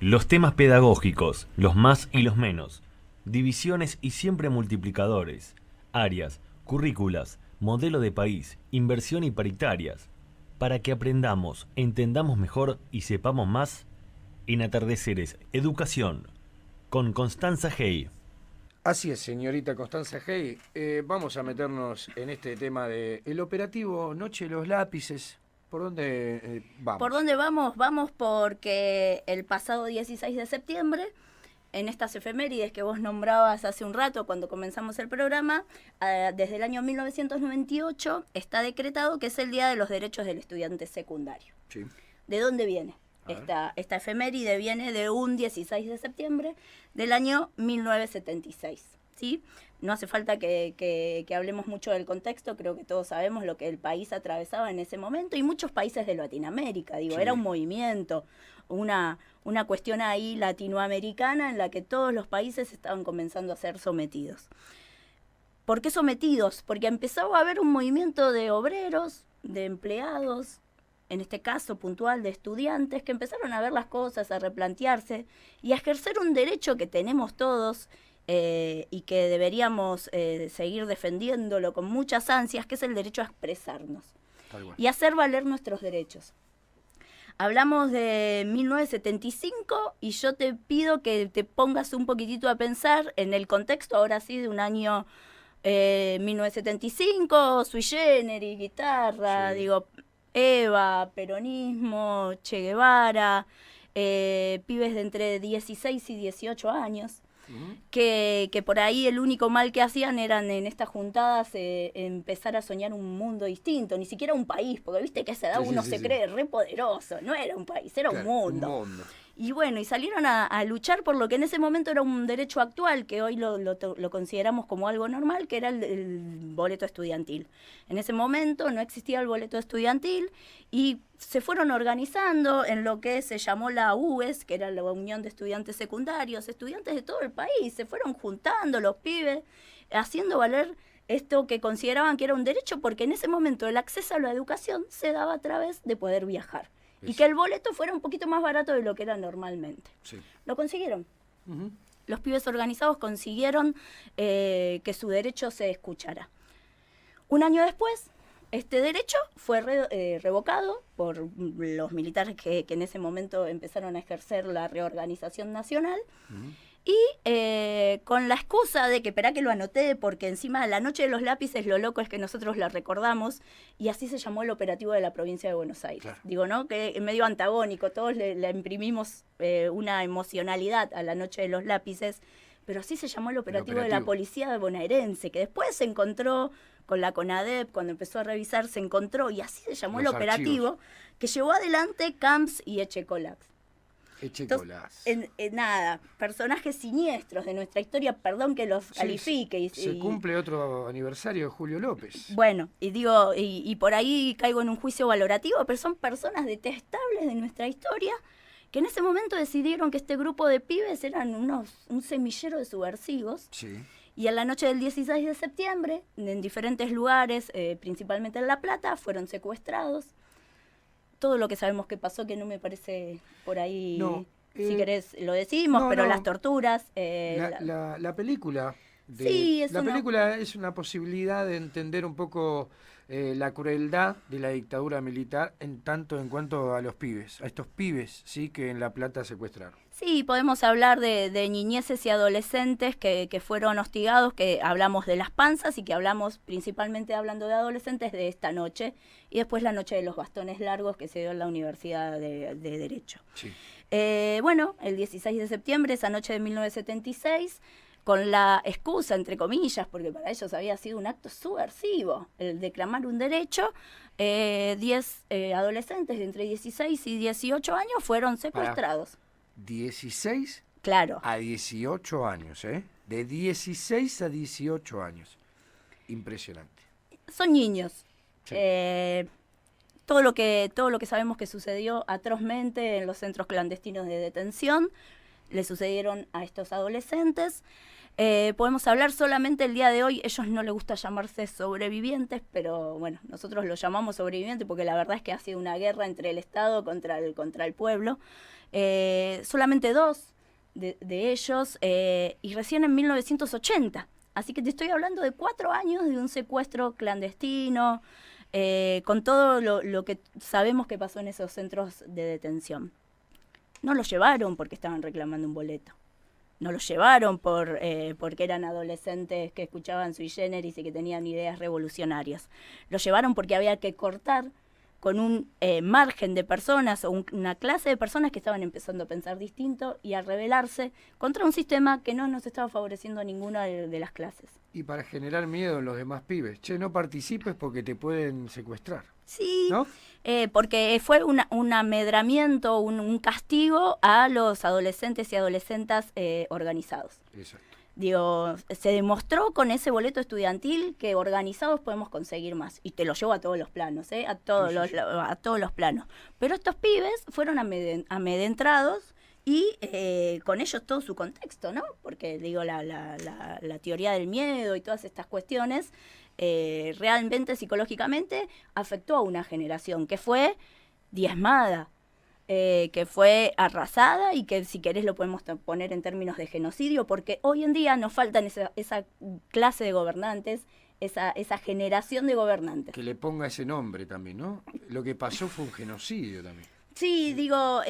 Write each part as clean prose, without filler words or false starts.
Los temas pedagógicos, los más y los menos, divisiones y siempre multiplicadores, áreas, currículas, modelo de país, inversión y paritarias, para que aprendamos, entendamos mejor y sepamos más, en Atardeceres Educación, con Constanza Hey. Así es, señorita Constanza Hey. Vamos a meternos en este tema de el operativo Noche de los Lápices. ¿Por dónde vamos? ¿Por dónde vamos? Vamos porque el pasado 16 de septiembre, en estas efemérides que vos nombrabas hace un rato cuando comenzamos el programa, desde el año 1998 está decretado que es el Día de los Derechos del Estudiante Secundario. Sí. ¿De dónde viene? Esta efeméride viene de un 16 de septiembre del año 1976, ¿sí? No hace falta que hablemos mucho del contexto, creo que todos sabemos lo que el país atravesaba en ese momento y muchos países de Latinoamérica, digo, Sí. Era un movimiento, una cuestión ahí latinoamericana en la que todos los países estaban comenzando a ser sometidos. ¿Por qué sometidos? Porque empezaba a haber un movimiento de obreros, de empleados, en este caso puntual de estudiantes, que empezaron a ver las cosas, a replantearse y a ejercer un derecho que tenemos todos y que deberíamos seguir defendiéndolo con muchas ansias, que es el derecho a expresarnos y hacer valer nuestros derechos. Hablamos de 1975 y yo te pido que te pongas un poquitito a pensar en el contexto, ahora sí, de un año 1975, sui generis, guitarra, Sí. digo, Eva, peronismo, Che Guevara, pibes de entre 16 y 18 años, que por ahí el único mal que hacían eran en estas juntadas empezar a soñar un mundo distinto, ni siquiera un país, porque viste que a esa edad uno se cree re poderoso, no era un país, era un mundo. Y bueno, y salieron a luchar por lo que en ese momento era un derecho actual, que hoy lo consideramos como algo normal, que era el boleto estudiantil. En ese momento no existía el boleto estudiantil y se fueron organizando en lo que se llamó la UES, que era la Unión de Estudiantes Secundarios, estudiantes de todo el país, se fueron juntando los pibes, haciendo valer esto que consideraban que era un derecho, porque en ese momento el acceso a la educación se daba a través de poder viajar. Y que el boleto fuera un poquito más barato de lo que era normalmente. Sí. Lo consiguieron. Los pibes organizados consiguieron que su derecho se escuchara. Un año después, este derecho fue revocado por los militares que en ese momento empezaron a ejercer la reorganización nacional. Y con la excusa de que, esperá que lo anoté, porque encima de la Noche de los Lápices lo loco es que nosotros la recordamos, y así se llamó el operativo de la provincia de Buenos Aires. Claro. Digo, ¿no? Que es medio antagónico, todos le imprimimos una emocionalidad a la Noche de los Lápices, pero así se llamó el operativo de la policía bonaerense, que después se encontró con la CONADEP, cuando empezó a revisar, se encontró, y así se llamó el operativo, que llevó adelante Camps y Echecolax. Entonces, nada, personajes siniestros de nuestra historia, perdón que los califique. Se cumple otro aniversario de Julio López. Bueno, y digo, y por ahí caigo en un juicio valorativo, pero son personas detestables de nuestra historia que en ese momento decidieron que este grupo de pibes eran un semillero de subversivos. Sí. Y en la noche del 16 de septiembre, en diferentes lugares, principalmente en La Plata, fueron secuestrados. Todo lo que sabemos que pasó, que no me parece por ahí, si querés lo decimos, pero las torturas. La película, es una posibilidad de entender un poco la crueldad de la dictadura militar en tanto en cuanto a los pibes, a estos pibes, sí, que en La Plata secuestraron. Sí, podemos hablar de niñeces y adolescentes que fueron hostigados, que hablamos de las panzas y que hablamos principalmente hablando de adolescentes de esta noche, y después la noche de los bastones largos que se dio en la Universidad de Derecho. Sí. Bueno, el 16 de septiembre, esa noche de 1976, con la excusa, entre comillas, porque para ellos había sido un acto subversivo, el declamar un derecho, 10 adolescentes de entre 16 y 18 años fueron secuestrados. 16 claro. a 18 años, ¿eh? De 16 a 18 años. Impresionante. Son niños. Sí. Todo lo que sabemos que sucedió atrozmente en los centros clandestinos de detención, le sucedieron a estos adolescentes. Podemos hablar solamente el día de hoy, ellos no les gusta llamarse sobrevivientes, pero bueno, nosotros los llamamos sobrevivientes porque la verdad es que ha sido una guerra entre el Estado contra el pueblo. Solamente 2 de ellos, y recién en 1980. Así que te estoy hablando de 4 años de un secuestro clandestino, con todo lo que sabemos que pasó en esos centros de detención. No los llevaron porque estaban reclamando un boleto. No los llevaron porque eran adolescentes que escuchaban sui generis y que tenían ideas revolucionarias. Los llevaron porque había que cortar con un margen de personas o una clase de personas que estaban empezando a pensar distinto y a rebelarse contra un sistema que no nos estaba favoreciendo a ninguna de las clases. Y para generar miedo en los demás pibes. Che, no participes porque te pueden secuestrar. Sí, ¿no? Porque fue un amedramiento, un castigo a los adolescentes y adolescentas organizados. Exacto. Digo, se demostró con ese boleto estudiantil que organizados podemos conseguir más. Y te lo llevo a todos los planos, a todos los planos. Pero estos pibes fueron amedrentados y con ellos todo su contexto, ¿no? Porque, digo, la teoría del miedo y todas estas cuestiones realmente psicológicamente afectó a una generación que fue diezmada, que fue arrasada y que si querés lo podemos poner en términos de genocidio, porque hoy en día nos faltan esa clase de gobernantes, esa generación de gobernantes. Que le ponga ese nombre también, ¿no? Lo que pasó fue un genocidio también. Sí, digo,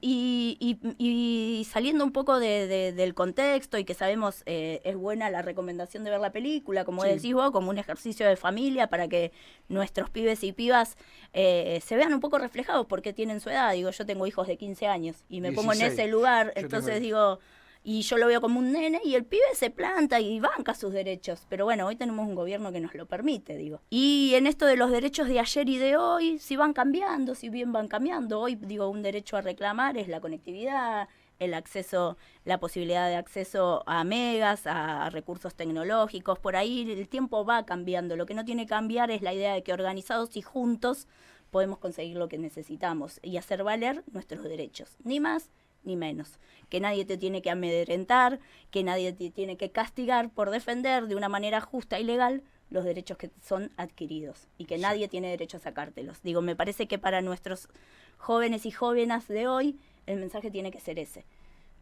y saliendo un poco del contexto y que sabemos es buena la recomendación de ver la película, como decís vos, como un ejercicio de familia para que nuestros pibes y pibas se vean un poco reflejados porque tienen su edad. Digo, yo tengo hijos de 15 años y me 16. pongo en ese lugar, entonces digo... Y yo lo veo como un nene y el pibe se planta y banca sus derechos. Pero bueno, hoy tenemos un gobierno que nos lo permite, digo. Y en esto de los derechos de ayer y de hoy, si van cambiando, si bien van cambiando. Hoy, digo, un derecho a reclamar es la conectividad, el acceso, la posibilidad de acceso a megas, a recursos tecnológicos. Por ahí el tiempo va cambiando. Lo que no tiene que cambiar es la idea de que organizados y juntos podemos conseguir lo que necesitamos y hacer valer nuestros derechos. Ni más ni menos, que nadie te tiene que amedrentar, que nadie te tiene que castigar por defender de una manera justa y legal los derechos que son adquiridos y que nadie tiene derecho a sacártelos. Digo, me parece que para nuestros jóvenes y jóvenes de hoy el mensaje tiene que ser ese.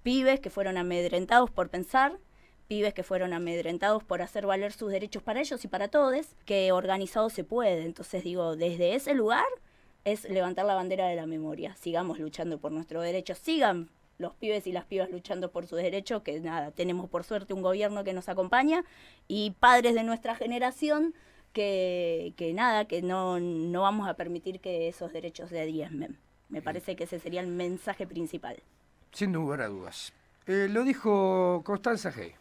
Pibes que fueron amedrentados por pensar, pibes que fueron amedrentados por hacer valer sus derechos para ellos y para todos, que organizado se puede. Entonces digo, desde ese lugar es levantar la bandera de la memoria. Sigamos luchando por nuestros derechos, sigan los pibes y las pibas luchando por sus derechos, que nada, tenemos por suerte un gobierno que nos acompaña y padres de nuestra generación que no vamos a permitir que esos derechos se diezmen. Me parece que ese sería el mensaje principal. Sin lugar a dudas. Lo dijo Constanza Hey.